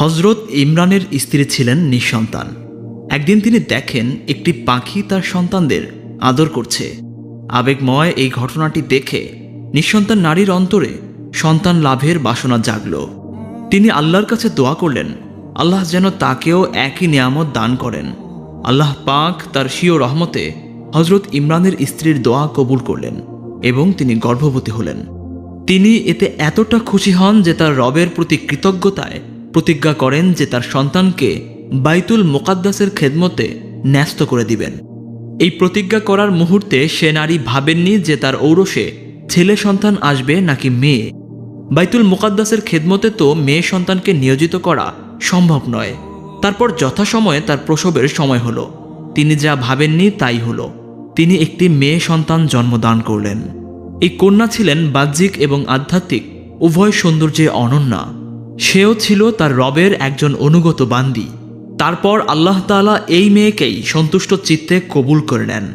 হযরত ইমরানের স্ত্রী ছিলেন নিঃসন্তান। একদিন তিনি দেখেন একটি পাখি তার সন্তানদের আদর করছে। আবেগময় এই ঘটনাটি দেখে নিঃসন্তান নারীর অন্তরে সন্তান লাভের বাসনা জাগল। তিনি আল্লাহর কাছে দোয়া করলেন, আল্লাহ যেন তাকেও একই নিয়ামত দান করেন। আল্লাহ পাক তার স্বীয় রহমতে হযরত ইমরানের স্ত্রীর দোয়া কবুল করলেন এবং তিনি গর্ভবতী হলেন। তিনি এতে এতটা খুশি হন যে তার রবের প্রতি কৃতজ্ঞতায় প্রতিজ্ঞা করেন যে তার সন্তানকে বাইতুল মুকাদ্দাসের খেদমতে ন্যস্ত করে দিবেন। এই প্রতিজ্ঞা করার মুহূর্তে সে নারী ভাবেননি যে তার ঔরসে ছেলে সন্তান আসবে নাকি মেয়ে। বাইতুল মুকাদ্দাসের খেদমতে তো মেয়ে সন্তানকে নিয়োজিত করা সম্ভব নয়। তারপর যথাসময়ে তার প্রসবের সময় হলো। তিনি যা ভাবেননি তাই হলো, তিনি একটি মেয়ে সন্তান জন্মদান করলেন। এই কন্যা ছিলেন বাহ্যিক এবং আধ্যাত্মিক উভয় সৌন্দর্যে অনন্যা। সেও ছিল তার রবের একজন অনুগত বান্দি। তারপর আল্লাহ তাআলা এই মেয়েকেই সন্তুষ্ট চিত্তে কবুল করে নেন।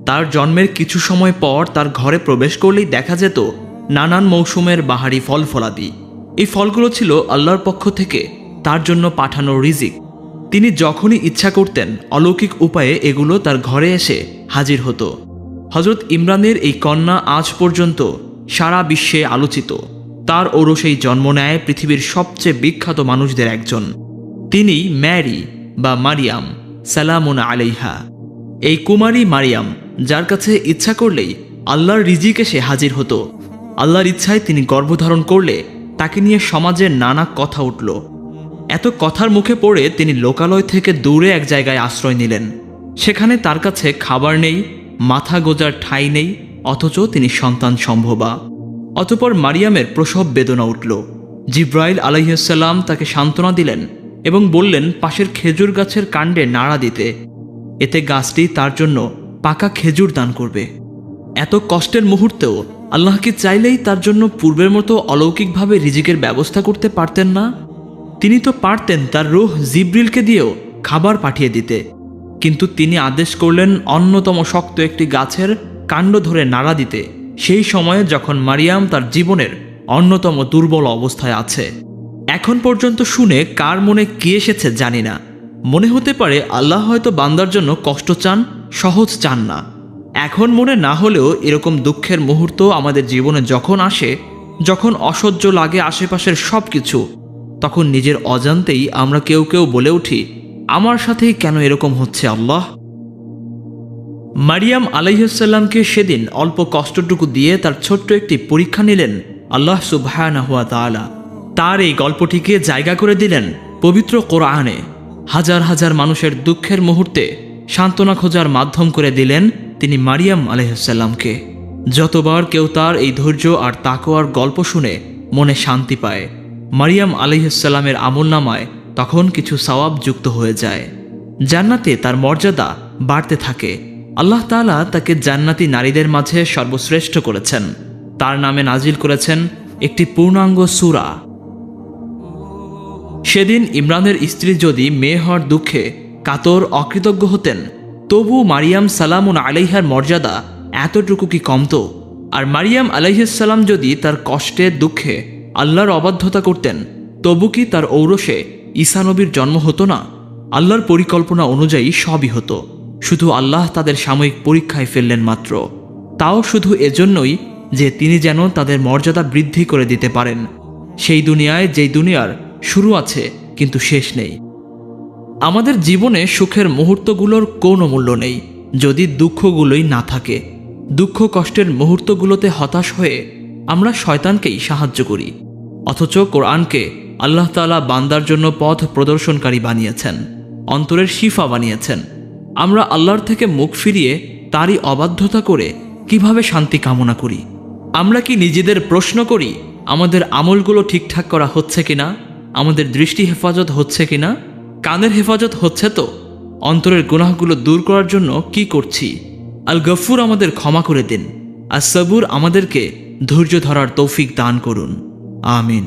তার জন্মের কিছু সময় পর তার ঘরে প্রবেশ করলেই দেখা যেত নানান মৌসুমের বাহারি ফল ফলাদি। এই ফলগুলো ছিল আল্লাহর পক্ষ থেকে তার জন্য পাঠানো রিজিক। তিনি যখনই ইচ্ছা করতেন অলৌকিক উপায়ে এগুলো তার ঘরে এসে হাজির হতো। হযরত ইমরানের এই কন্যা আজ পর্যন্ত সারা বিশ্বে আলোচিত। তার ঔরসেই জন্ম নেয় পৃথিবীর সবচেয়ে বিখ্যাত মানুষদের একজন। তিনি ম্যারি বা মারিয়াম সালামুন আলাইহা। এই কুমারী মারিয়াম যার কাছে ইচ্ছা করলেই আল্লাহর রিজিক এসে হাজির হতো। আল্লাহর ইচ্ছায় তিনি গর্ভধারণ করলে তাকে নিয়ে সমাজের নানা কথা উঠল। এত কথার মুখে পড়ে তিনি লোকালয় থেকে দূরে এক জায়গায় আশ্রয় নিলেন। সেখানে তার কাছে খাবার নেই, মাথা গোজার ঠাঁই নেই, অথচ তিনি সন্তান সম্ভবা। অতঃপর মারিয়ামের প্রসব বেদনা উঠল। জিব্রাইল আলাইহিস সালাম তাকে সান্ত্বনা দিলেন এবং বললেন পাশের খেজুর গাছের কাণ্ডে নাড়া দিতে, এতে গাছটি তার জন্য পাকা খেজুর দান করবে। এত কষ্টের মুহূর্তেও আল্লাহ কি চাইলেই তার জন্য পূর্বের মতো অলৌকিকভাবে রিজিকের ব্যবস্থা করতে পারতেন না? তিনি তো পারতেন তার রূহ জিব্রিলকে দিয়েও খাবার পাঠিয়ে দিতে, কিন্তু তিনি আদেশ করলেন অন্যতম শক্ত একটি গাছের কাণ্ড ধরে নাড়া দিতে, সেই সময়ে যখন মারিয়াম তার জীবনের অন্যতম দুর্বল অবস্থায় আছে। এখন পর্যন্ত শুনে কার মনে কি এসেছে জানি না। মনে হতে পারে আল্লাহ হয়তো বান্দার জন্য কষ্ট চান, সহজ চান না। এখন মনে না হলেও এরকম দুঃখের মুহূর্ত আমাদের জীবনে যখন আসে, যখন অসহ্য লাগে আশেপাশের সব কিছু, তখন নিজের অজান্তেই আমরা কেউ কেউ বলে উঠি, আমার সাথেই কেন এরকম হচ্ছে আল্লাহ। মারিয়াম আলাইহিস সালামকে সেদিন অল্প কষ্টটুকু দিয়ে তার ছোট্ট একটি পরীক্ষা নিলেন আল্লাহ সুবহানাহু ওয়া তাআলা। তার এই গল্পটিকে জায়গা করে দিলেন পবিত্র কোরআনে। হাজার হাজার মানুষের দুঃখের মুহূর্তে সান্ত্বনা খোঁজার মাধ্যম করে দিলেন তিনি মারিয়াম আলাইহিস সালামকে। যতবার কেউ তার এই ধৈর্য আর তাকওয়ার গল্প শুনে মনে শান্তি পায়, মারিয়াম আলাইহিস সালামের আমলনামায় তখন কিছু সওয়াব যুক্ত হয়ে যায়। জান্নাতে তার মর্যাদা বাড়তে থাকে। আল্লাহ তাআলা তাকে জান্নাতি নারীদের মাঝে সর্বশ্রেষ্ঠ করেছেন। তার নামে নাজিল করেছেন একটি পূর্ণাঙ্গ সূরা। সেদিন ইমরানের স্ত্রী যদি মেয়ে হওয়ার দুঃখে কাতর অকৃতজ্ঞ হতেন, তবু মারিয়াম সালামুন আলাইহার মর্যাদা এতটুকু কি কমতো? আর মারিয়াম আলাইহিস সালাম যদি তার কষ্টে দুঃখে আল্লাহর অবাধ্যতা করতেন, তবু কি তার ঔরসে ঈসা নবীর জন্ম হতো না? আল্লাহর পরিকল্পনা অনুযায়ী সবই হতো, শুধু আল্লাহ তাদের সাময়িক পরীক্ষায় ফেললেন মাত্র। তাও শুধু এজন্যই যে তিনি যেন তাদের মর্যাদা বৃদ্ধি করে দিতে পারেন, সেই দুনিয়ায় যেই দুনিয়ার শুরু আছে কিন্তু শেষ নেই। আমাদের জীবনে সুখের মুহূর্তগুলোর কোনো মূল্য নেই যদি দুঃখগুলোই না থাকে। দুঃখ কষ্টের মুহূর্তগুলোতে হতাশ হয়ে আমরা শয়তানকেই সাহায্য করি, অথচ কোরআনকে আল্লাহ তাআলা বান্দার জন্য পথ প্রদর্শনকারী বানিয়েছেন, অন্তরের শিফা বানিয়েছেন। আমরা আল্লাহর থেকে মুখ ফিরিয়ে তারই অবাধ্যতা করে কিভাবে শান্তি কামনা করি? আমরা কি নিজেদের প্রশ্ন করি আমাদের আমলগুলো ঠিকঠাক করা হচ্ছে কিনা? আমাদের দৃষ্টি হেফাজত হচ্ছে কিনা? কানের হেফাজত হচ্ছে তো? অন্তরের গুনাহগুলো দূর করার জন্য কি করছি? আল গফুর আমাদের ক্ষমা করে দিন। আর সবুর আমাদেরকে ধৈর্য ধরার তৌফিক দান করুন। আমিন।